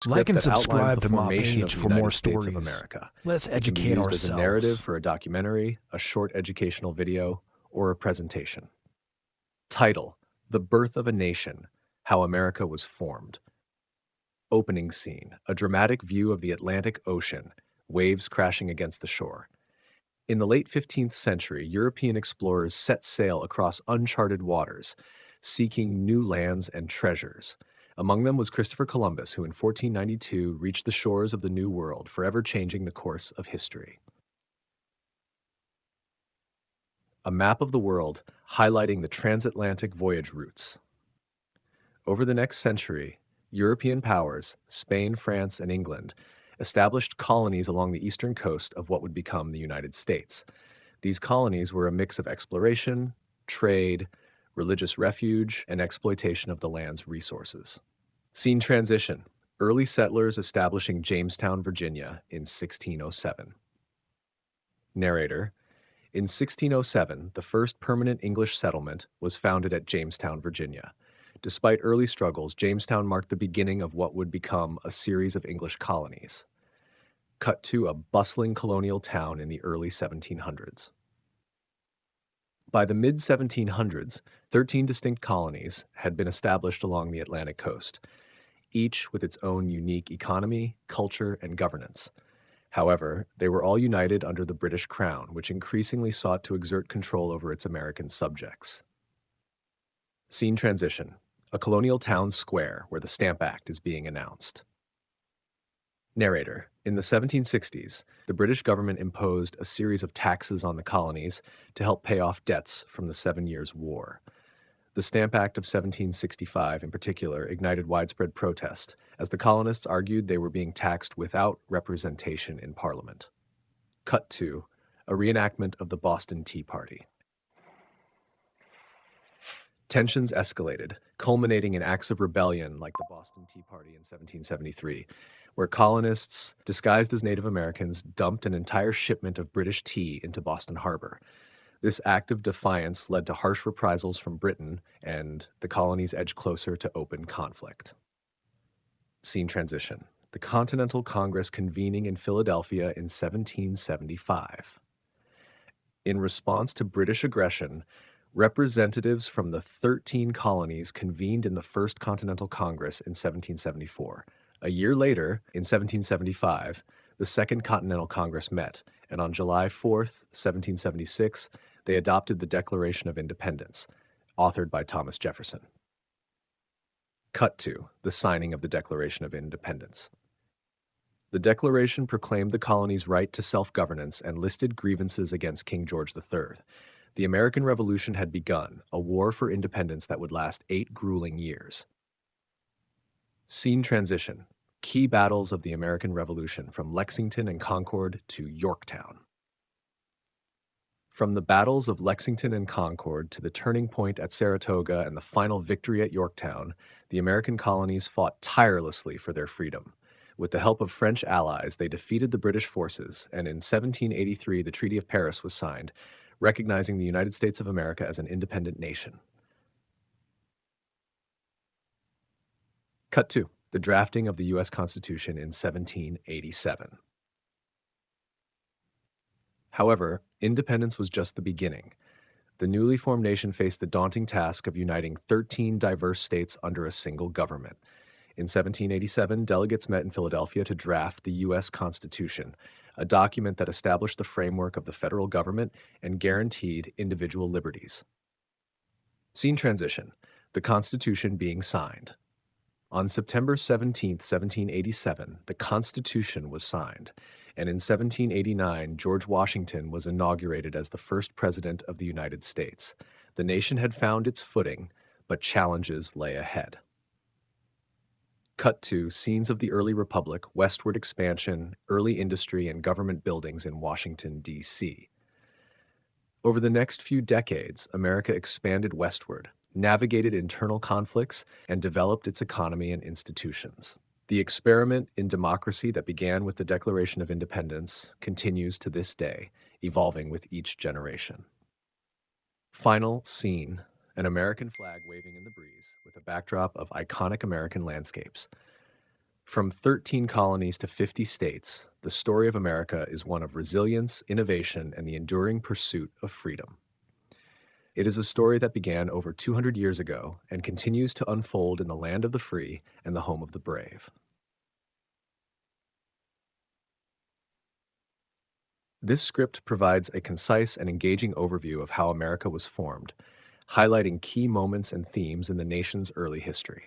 Like Script and that outlines the subscribe to my formation of page the for more United States of stories. America. Let's It can be educate used as a narrative ourselves. for a documentary, a short educational video, or a presentation. Title: The Birth of a Nation: How America Was Formed. Opening scene: a dramatic view of the Atlantic Ocean, waves crashing against the shore. In the late 15th century, European explorers set sail across uncharted waters, seeking new lands and treasures. Among them was Christopher Columbus, who in 1492 reached the shores of the New World, forever changing the course of history. A map of the world highlighting the transatlantic voyage routes. Over the next century, European powers, Spain, France, and England, established colonies along the eastern coast of what would become the United States. These colonies were a mix of exploration, trade, religious refuge, and exploitation of the land's resources. Scene transition: early settlers establishing Jamestown, Virginia in 1607. Narrator: in 1607, the first permanent English settlement was founded at Jamestown, Virginia. Despite early struggles, Jamestown marked the beginning of what would become a series of English colonies. Cut to a bustling colonial town in the early 1700s. By the mid-1700s, 13 distinct colonies had been established along the Atlantic coast, each with its own unique economy, culture, and governance. However, they were all united under the British Crown, which increasingly sought to exert control over its American subjects. Scene transition: a colonial town square where the Stamp Act is being announced. Narrator: in the 1760s, the British government imposed a series of taxes on the colonies to help pay off debts from the 7 Years' War. The Stamp Act of 1765, in particular, ignited widespread protest, as the colonists argued they were being taxed without representation in Parliament. Cut to a reenactment of the Boston Tea Party. Tensions escalated, culminating in acts of rebellion like the Boston Tea Party in 1773, where colonists, disguised as Native Americans, dumped an entire shipment of British tea into Boston Harbor. This act of defiance led to harsh reprisals from Britain, and the colonies edged closer to open conflict. Scene transition: the Continental Congress convening in Philadelphia in 1775. In response to British aggression, representatives from the 13 colonies convened in the First Continental Congress in 1774. A year later, in 1775, the Second Continental Congress met, and on July 4th, 1776, they adopted the Declaration of Independence, authored by Thomas Jefferson. Cut to the signing of the Declaration of Independence. The Declaration proclaimed the colony's right to self-governance and listed grievances against King George III. The American Revolution had begun, a war for independence that would last 8 grueling years. Scene transition: key battles of the American Revolution from Lexington and Concord to Yorktown. From the battles of Lexington and Concord to the turning point at Saratoga and the final victory at Yorktown, the American colonies fought tirelessly for their freedom. With the help of French allies, they defeated the British forces, and in 1783 the Treaty of Paris was signed, recognizing the United States of America as an independent nation. Cut to the drafting of the U.S. Constitution in 1787. However, independence was just the beginning. The newly formed nation faced the daunting task of uniting 13 diverse states under a single government. In 1787, delegates met in Philadelphia to draft the U.S. Constitution, a document that established the framework of the federal government and guaranteed individual liberties. Scene transition: the Constitution being signed. On September 17, 1787, the Constitution was signed, and in 1789, George Washington was inaugurated as the first president of the United States. The nation had found its footing, but challenges lay ahead. Cut to scenes of the early republic, westward expansion, early industry, and government buildings in Washington, D.C. Over the next few decades, America expanded westward, navigated internal conflicts, and developed its economy and institutions. The experiment in democracy that began with the Declaration of Independence continues to this day, evolving with each generation. Final scene: an American flag waving in the breeze with a backdrop of iconic American landscapes. From 13 colonies to 50 states, the story of America is one of resilience, innovation, and the enduring pursuit of freedom. It is a story that began over 200 years ago and continues to unfold in the land of the free and the home of the brave. This script provides a concise and engaging overview of how America was formed, highlighting key moments and themes in the nation's early history.